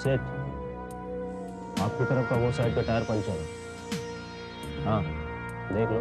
सेठ, आपकी तरफ का वो साइड का टायर पंचर है। हाँ, देख लो।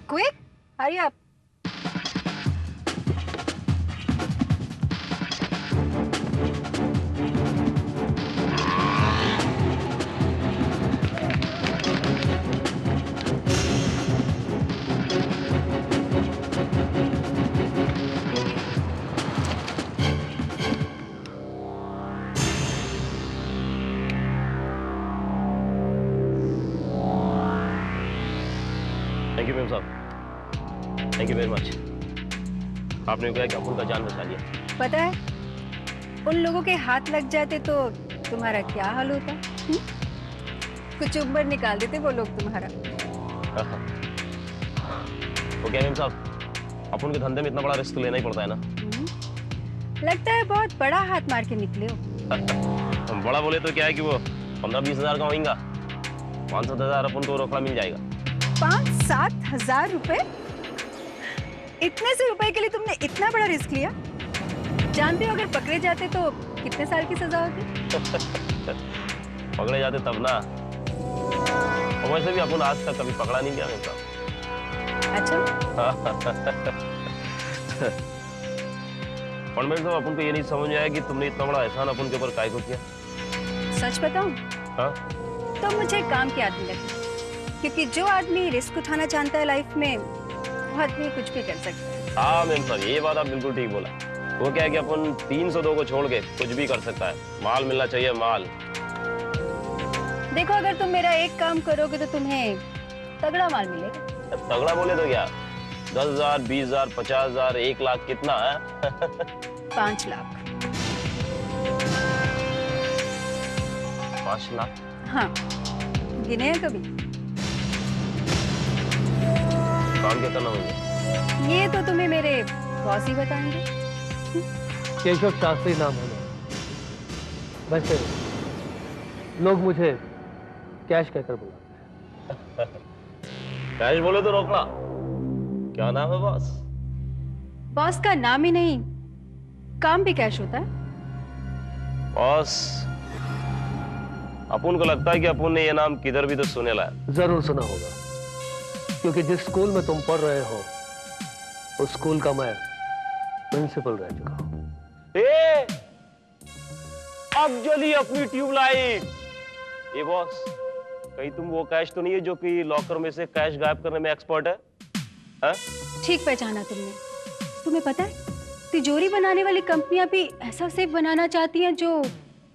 Quick, hurry up. Thank you ma'am साहब, थैंक यू वेरी मच। आपने कहा कि अपुन का जान बचा लिया। पता है, उन लोगों के हाथ लग जाते तो तुम्हारा क्या हाल होता? कुछ उम्र निकाल देते वो लोग तुम्हारा। वो क्या मैम साहब, अपुन के धंधे में इतना बड़ा रिस्क लेना ही पड़ता है ना। लगता है बहुत बड़ा हाथ मार के निकले हो। हम बड़ा बोले तो क्या है कि वो 15-20 हजार का होगा, 5-7 हजार अपन को रोकड़ा मिल जाएगा। 5-7 हजार रुपए? इतने से रुपए के लिए तुमने इतना बड़ा रिस्क लिया? जानते हो अगर पकड़े जाते तो कितने साल की सजा होती? पकड़े जाते तब ना। और वैसे भी अपन आज तक कभी पकड़ा नहीं गया मेरे साथ। अच्छा। पंडित साहब, अपन को ये नहीं समझ में आया कि तुमने इतना बड़ा एहसान अपन के ऊपर काहे को किया। सच बताऊं? हाँ? तो मुझे काम की आदमी लगी, क्योंकि जो आदमी रिस्क उठाना चाहता है लाइफ में, वो आदमी कुछ भी कर सकता है। हाँ मैम साहब, ये बात आप बिल्कुल ठीक बोला। वो क्या है कि अपन 302 को छोड़ के कुछ भी कर सकता है। माल मिलना चाहिए, माल। देखो, अगर तुम मेरा एक काम करोगे तो तुम्हें तगड़ा माल मिलेगा। तगड़ा बोले तो क्या, 10,000, 20,000, 50,000, 1 लाख, कितना है? 5 लाख। 5 लाख? हाँ, गिने हैं कभी? काम क्या करना होगा? ये तो तुम्हें मेरे बॉस ही बताएंगे। केशव शास्त्री नाम है। वैसे लोग मुझे कैश कहकर बुलाते हैं। कैश बोले तो रोकना। क्या नाम है बॉस? बॉस का नाम ही नहीं, काम भी कैश होता है। बॉस, अपुन को लगता है कि अपुन ने ये नाम किधर भी तो सुने ला है। जरूर सुना होगा, क्योंकि जिस स्कूल में तुम पढ़ रहे हो उस स्कूल का मैं प्रिंसिपल रह चुका हूं। अब जली अपनी ट्यूबलाइट। ये बॉस, कहीं तुम वो कैश तो नहीं है जो कि लॉकर में से कैश गायब करने में एक्सपर्ट है? ठीक पहचाना तुमने। तुम्हें पता है, तिजोरी बनाने वाली कंपनियां भी ऐसा सेफ बनाना चाहती हैं जो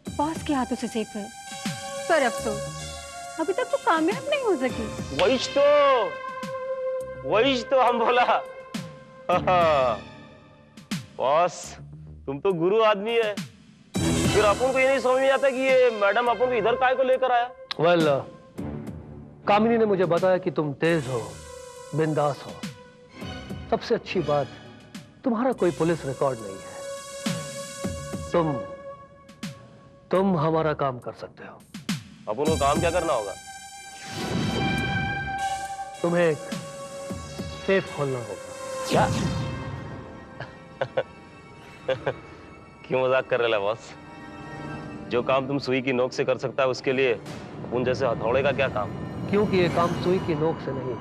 बॉस के हाथों से सेफ है, पर अफसोस अभी तक वो कामयाब नहीं हो सकी। वही तो हम बोला। बॉस, तुम तो गुरु आदमी है, फिर अपन को ये नहीं समझ में आता कि ये मैडम अपन को इधर काय को लेकर आया। वेल, कामिनी ने मुझे बताया कि तुम तेज हो, बिंदास हो। सबसे अच्छी बात, तुम्हारा कोई पुलिस रिकॉर्ड नहीं है। तुम हमारा काम कर सकते हो। अपन को काम क्या करना होगा? तुम्हें एक सेफ खोलना होगा। क्या? क्यों मजाक कर रहे हो बॉस? जो काम तुम सुई की नोक से कर सकता है उसके लिए उन जैसे हथौड़े का क्या काम? क्योंकि ये काम सुई की नोक से नहीं,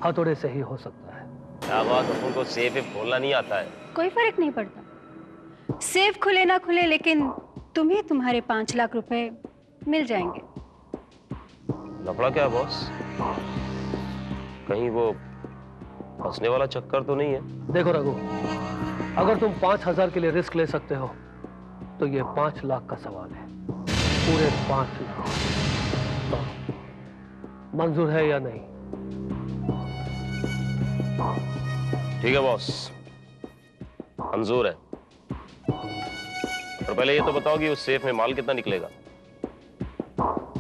हथौड़े से ही हो सकता है। क्या बात, अपन को सेफ खोलना नहीं आता है? कोई फर्क नहीं पड़ता, सेफ खुले ना खुले, लेकिन तुम्हें तुम्हारे 5 लाख रुपए मिल जाएंगे। लफड़ा क्या है बॉस? कहीं वो फंसने वाला चक्कर तो नहीं है? देखो रघु, अगर तुम 5,000 के लिए रिस्क ले सकते हो तो ये 5 लाख का सवाल है, पूरे 5 लाख। तो मंजूर है या नहीं? ठीक है बॉस, मंजूर है। पर पहले ये तो बताओ कि उस सेफ में माल कितना निकलेगा?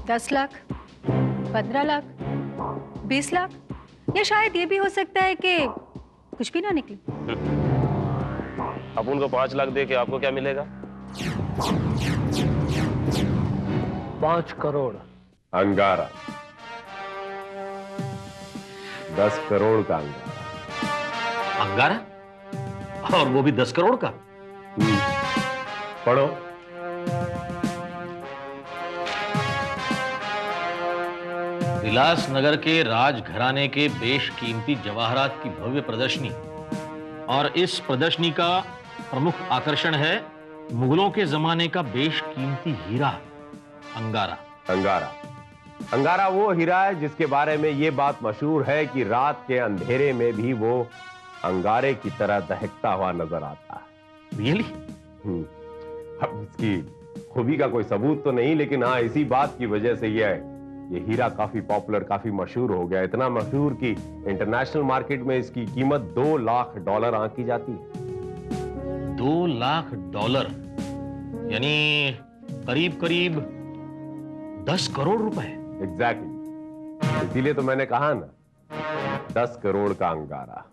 10 लाख, 15 लाख, 20 लाख, या शायद ये भी हो सकता है कि कुछ भी ना निकले। अब उनको 5 लाख दे के आपको क्या मिलेगा? 5 करोड़। अंगारा, 10 करोड़ का अंगारा। अंगारा? और वो भी 10 करोड़ का? पढ़ो। विलास नगर के राजघराने के बेशकीमती जवाहरात की भव्य प्रदर्शनी, और इस प्रदर्शनी का प्रमुख आकर्षण है मुगलों के जमाने का बेशकीमती हीरा अंगारा। अंगारा, अंगारा वो हीरा है जिसके बारे में ये बात मशहूर है कि रात के अंधेरे में भी वो अंगारे की तरह दहकता हुआ नजर आता है। रियली? अब इसकी खूबी का कोई सबूत तो नहीं, लेकिन हाँ, इसी बात की वजह से ये हीरा काफी पॉपुलर, काफी मशहूर हो गया। इतना मशहूर कि इंटरनेशनल मार्केट में इसकी कीमत $2 लाख आंकी जाती है। $2 लाख, यानी करीब करीब 10 करोड़ रुपए। एग्जैक्टली, इसीलिए तो मैंने कहा ना, 10 करोड़ का अंगारा।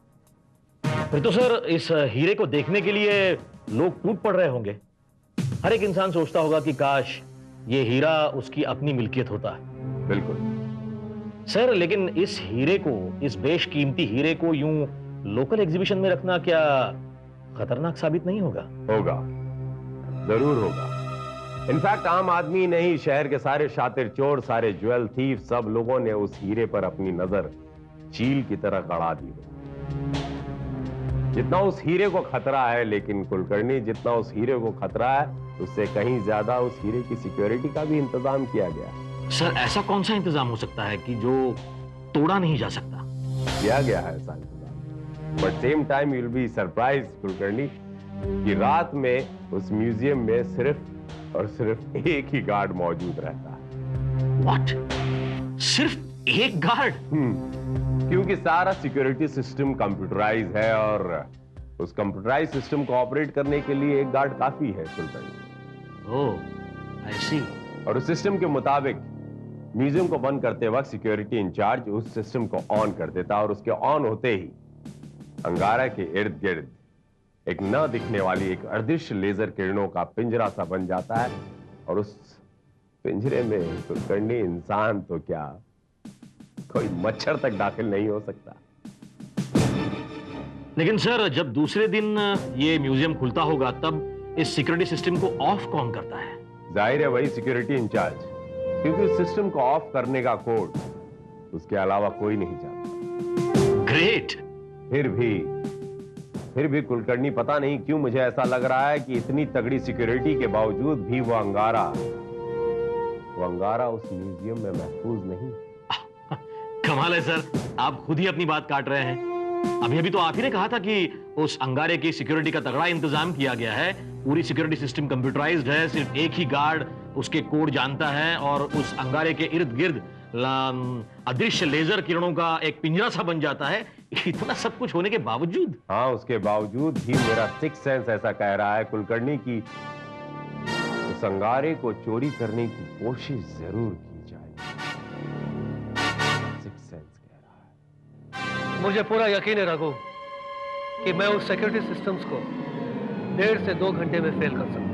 फिर तो सर इस हीरे को देखने के लिए लोग टूट पड़ रहे होंगे। हर एक इंसान सोचता होगा कि काश ये हीरा उसकी अपनी मिल्कियत होता। बिल्कुल सर, लेकिन इस हीरे को, इस बेशकीमती हीरे को यूं लोकल एग्जीबिशन में रखना क्या खतरनाक साबित नहीं होगा? होगा, जरूर होगा। इनफैक्ट आम आदमी नहीं, शहर के सारे शातिर चोर, सारे ज्वेल थीफ, सब लोगों ने उस हीरे पर अपनी नजर चील की तरह गड़ा दी है। जितना उस हीरे को खतरा है, लेकिन कुलकर्णी, जितना उस हीरे को खतरा है, उससे कहीं ज्यादा उस हीरे की सिक्योरिटी का भी इंतजाम किया गया। सर, ऐसा कौन सा इंतजाम हो सकता है कि जो तोड़ा नहीं जा सकता? किया गया है ऐसा इंतजाम, but same time you will be surprise Kulkarni कि रात में उस म्यूजियम में सिर्फ और सिर्फ एक ही गार्ड मौजूद रहता है। व्हाट? सिर्फ एक गार्ड? क्योंकि सारा सिक्योरिटी सिस्टम कंप्यूटराइज है, और उस कंप्यूटराइज सिस्टम को ऑपरेट करने के लिए एक गार्ड काफी है कुलकर्णी। ओह, आई सी। और उस सिस्टम के मुताबिक म्यूजियम को बंद करते वक्त सिक्योरिटी इंचार्ज उस सिस्टम को ऑन कर देता, और उसके ऑन होते ही अंगारा के इर्द गिर्द एक न दिखने वाली, एक अदृश्य लेजर किरणों का पिंजरा सा बन जाता है, और उस पिंजरे में कुलकर्णी इंसान तो क्या, कोई मच्छर तक दाखिल नहीं हो सकता। लेकिन सर, जब दूसरे दिन ये म्यूजियम खुलता होगा, तब इस सिक्योरिटी सिस्टम को ऑफ कौन करता है? जाहिर है वही सिक्योरिटी इंचार्ज, क्योंकि उस सिस्टम को ऑफ करने का कोड उसके अलावा कोई नहीं जानता। ग्रेट। फिर भी कुलकर्णी, पता नहीं क्यों मुझे ऐसा लग रहा है कि इतनी तगड़ी सिक्योरिटी के बावजूद भी वो अंगारा उस म्यूजियम में महफूज नहीं। कमाल है सर, आप खुद ही अपनी बात काट रहे हैं। अभी तो आप ही ने कहा था कि उस अंगारे की सिक्योरिटी का तगड़ा इंतजाम किया गया है, पूरी सिक्योरिटी सिस्टम कंप्यूटराइज्ड है, सिर्फ एक ही गार्ड उसके कोड जानता है, और उस अंगारे के इर्द गिर्द अदृश्य लेजर किरणों का एक पिंजरा सा बन जाता है। इतना सब कुछ होने के बावजूद? हाँ, उसके बावजूद भी मेरा सिक्स सेंस ऐसा कह रहा है कुलकर्णी की उस अंगारे को चोरी करने की कोशिश जरूर की जाएगी। सिक्स सेंस कह रहा है। मुझे पूरा यकीन है रघु कि मैं उस सिक्योरिटी सिस्टम्स को 1.5 से 2 घंटे में फेल कर सकता हूं,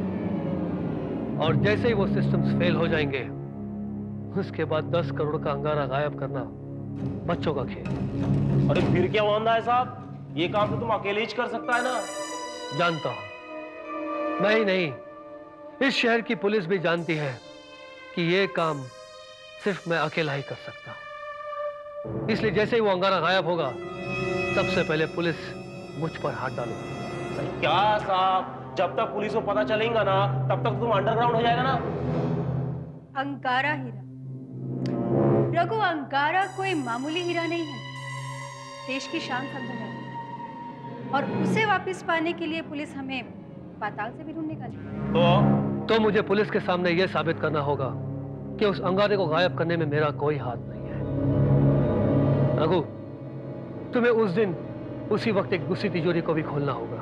और जैसे ही वो सिस्टम्स फेल हो जाएंगे, उसके बाद 10 करोड़ का अंगारा गायब करना बच्चों का खेल। अरे फिर क्या वांदा है साहब, ये काम तो तुम अकेले ही कर सकता है ना। जानता हूं, मैं ही नहीं, इस शहर की पुलिस भी जानती है कि ये काम सिर्फ मैं अकेला ही कर सकता हूं। इसलिए जैसे ही वो अंगारा गायब होगा, सबसे पहले पुलिस मुझ पर हाथ डालेगी। क्या साहब, जब तक पुलिस को पता चलेगा ना तब तक तुम अंडरग्राउंड हो जाएगा ना। अंगारा हीरा, रघु, अंगारा कोई मामूली हीरा नहीं है, देश की शान समझा जाता है। और उसे वापस पाने के लिए पुलिस हमें पाताल से भी ढूंढ निकाली। तो मुझे पुलिस के सामने यह साबित करना होगा कि उस अंगारे को गायब करने में मेरा कोई हाथ नहीं है। रघु, तुम्हें उस दिन उसी वक्त एक दूसरी तिजोरी को भी खोलना होगा,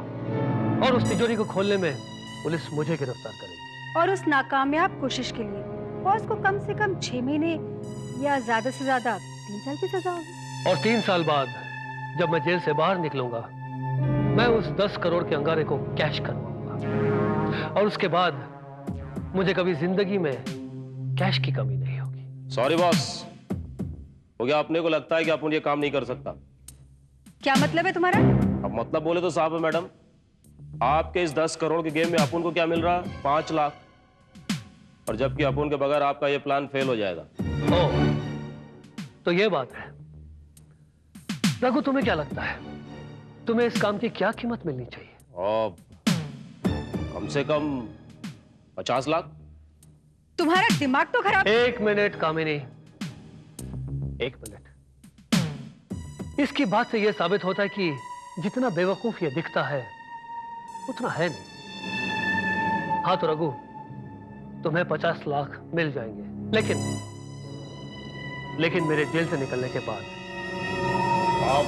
और उस तिजोरी को खोलने में पुलिस मुझे गिरफ्तार करेगी। और उस नाकामयाब कोशिश के लिए बॉस को कम से कम 6 महीने या ज्यादा से ज्यादा 3 साल की सजा होगी। और 3 साल बाद जब मैं जेल से बाहर निकलूंगा, मैं उस 10 करोड़ के अंगारे को कैश करवाऊंगा, और उसके बाद मुझे कभी जिंदगी में कैश की कमी नहीं होगी। सॉरी बॉस, हो गया। अपने को लगता है कि अपन ये काम नहीं कर सकता। क्या मतलब है तुम्हारा? अब मतलब बोले तो साहब है मैडम, आपके इस 10 करोड़ के गेम में अपन को क्या मिल रहा है? 5 लाख, और जबकि अपन के बगैर आपका ये प्लान फेल हो जाएगा। ओह, तो ये बात है। रघु, तुम्हें क्या लगता है, तुम्हें इस काम की क्या कीमत मिलनी चाहिए? और कम से कम 50 लाख। तुम्हारा दिमाग तो खराब। 1 मिनट कामिनी, 1 मिनट। इसकी बात से यह साबित होता है कि जितना बेवकूफ ये दिखता है उतना है नहीं। हाँ तो रघु, तुम्हें 50 लाख मिल जाएंगे, लेकिन मेरे जेल से निकलने के बाद।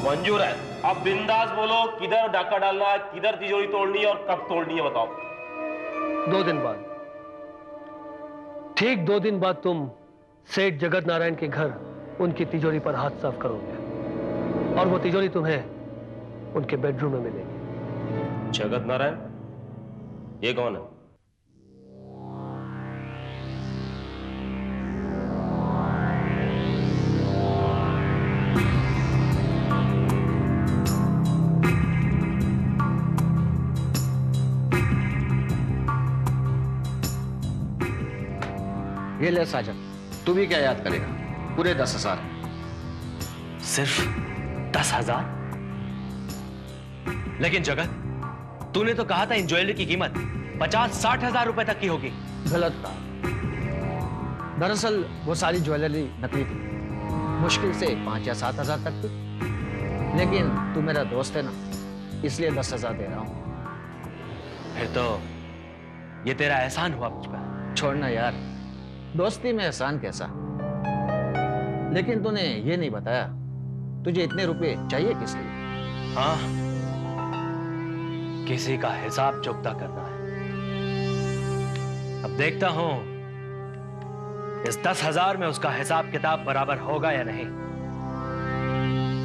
मंजूर है, अब बिंदास बोलो, किधर डाका डालना है, किधर तिजोरी तोड़नी है और कब तोड़नी है, बताओ। 2 दिन बाद, ठीक 2 दिन बाद तुम सेठ जगत नारायण के घर उनकी तिजोरी पर हाथ साफ करोगे, और वो तिजोरी तुम्हें उनके बेडरूम में मिलेगी। जगत नारायण, ये कौन है? ये ले साजन, तू भी क्या याद करेगा? पूरे 10,000। सिर्फ 10,000? लेकिन जगत, तूने तो कहा था इन ज्वेलरी की कीमत 50-60 हजार रुपए तक की होगी। गलत था। दरअसल वो सारी ज्वेलरी नकली थी, मुश्किल से 5 या 7 हजार तक थी। लेकिन तू मेरा दोस्त है ना, इसलिए 10,000 दे रहा हूं। फिर तो ये तेरा एहसान हुआ मुझ पर। छोड़ना यार, दोस्ती में एहसान कैसा। लेकिन तूने ये नहीं बताया, तुझे इतने रुपए चाहिए किस लिए? हाँ, किसी का हिसाब चुकता करना है। अब देखता हूं इस 10,000 में उसका हिसाब किताब बराबर होगा या नहीं।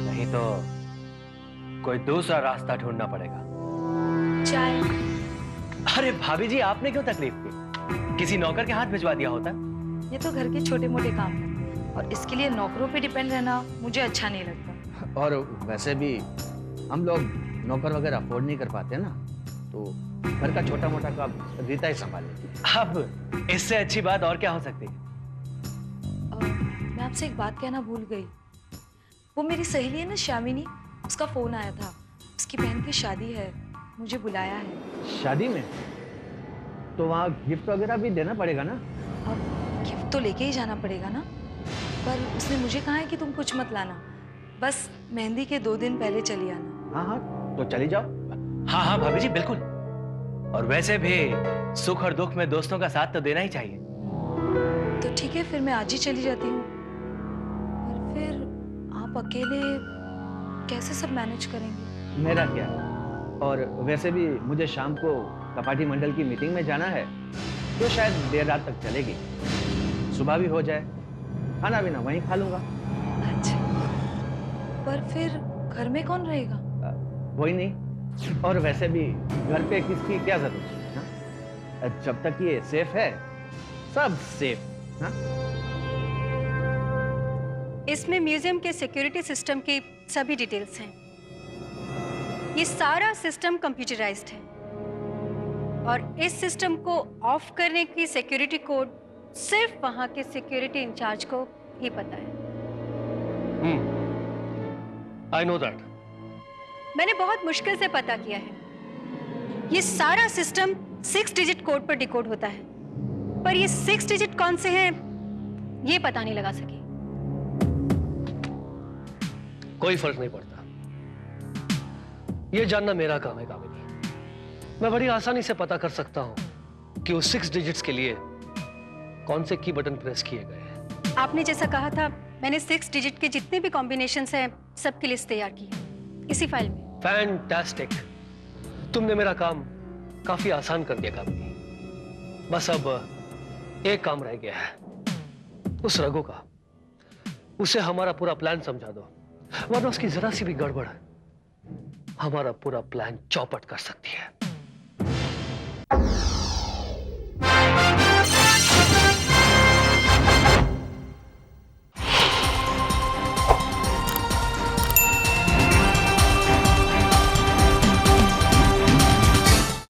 नहीं तो कोई दूसरा रास्ता ढूंढना पड़ेगा। चाय। अरे भाभी जी, आपने क्यों तकलीफ की? किसी नौकर के हाथ भिजवा दिया होता। ये तो घर के छोटे मोटे काम हैं, और इसके लिए नौकरों पे डिपेंड रहना मुझे अच्छा नहीं लगता। और वैसे भी हम लोग नौकर वगैरह अफोर्ड नहीं कर पाते ना, तो घर का छोटा मोटा काम रीता ही संभाले। अब इससे अच्छी बात और क्या हो सकती है? मैं आपसे एक बात कहना भूल गई। वो मेरी सहेली है ना श्यामिनी, उसका फोन आया था। उसकी बहन की शादी है, मुझे बुलाया है। शादी में? तो वहाँ गिफ्ट वगैरह भी देना पड़ेगा ना? अब गिफ्ट तो लेके ही जाना पड़ेगा ना, पर उसने मुझे कहा है कि तुम कुछ मत लाना, बस मेहंदी के 2 दिन पहले चली आना। हाँ हाँ, तो चली जाओ। हाँ हाँ भाभी जी, बिल्कुल। और वैसे भी सुख और दुख में दोस्तों का साथ तो देना ही चाहिए। तो ठीक है, फिर मैं आज ही चली जाती हूँ। और फिर आप अकेले कैसे सब मैनेज करेंगे? मेरा क्या, और वैसे भी मुझे शाम को कपाटी मंडल की मीटिंग में जाना है, तो शायद देर रात तक चलेगी। सुबह भी हो जाए, खाना भी ना वहीं खा लूंगा। अच्छा, पर फिर घर में कौन रहेगा? वही नहीं, और वैसे भी घर पे किसकी क्या जरूरत है ना? जब तक ये सेफ है, सब सेफ ना? इसमें म्यूजियम के सिक्योरिटी सिस्टम की सभी डिटेल्स हैं। ये सारा सिस्टम कंप्यूटराइज्ड है, और इस सिस्टम को ऑफ करने की सिक्योरिटी कोड सिर्फ वहां के सिक्योरिटी इंचार्ज को ही पता है। I know that. मैंने बहुत मुश्किल से पता किया है। ये सारा सिस्टम 6 डिजिट कोड पर डिकोड होता है, पर ये 6 डिजिट कौन से हैं ये पता नहीं लगा सकी। कोई फर्क नहीं पड़ता, ये जानना मेरा काम है कामिनी। मैं बड़ी आसानी से पता कर सकता हूं कि उस 6 डिजिट्स के लिए कौन से की बटन प्रेस किए गए हैं। आपने जैसा कहा था, मैंने 6 डिजिट के जितने भी कॉम्बिनेशंस हैं सबकी लिस्ट तैयार की है इसी फाइल में। फैंटास्टिक, तुमने मेरा काम काफी आसान कर दिया कामिनी। बस अब एक काम रह गया है, उस रघु का। उसे हमारा पूरा प्लान समझा दो, वरना उसकी जरा सी भी गड़बड़ हमारा पूरा प्लान चौपट कर सकती है।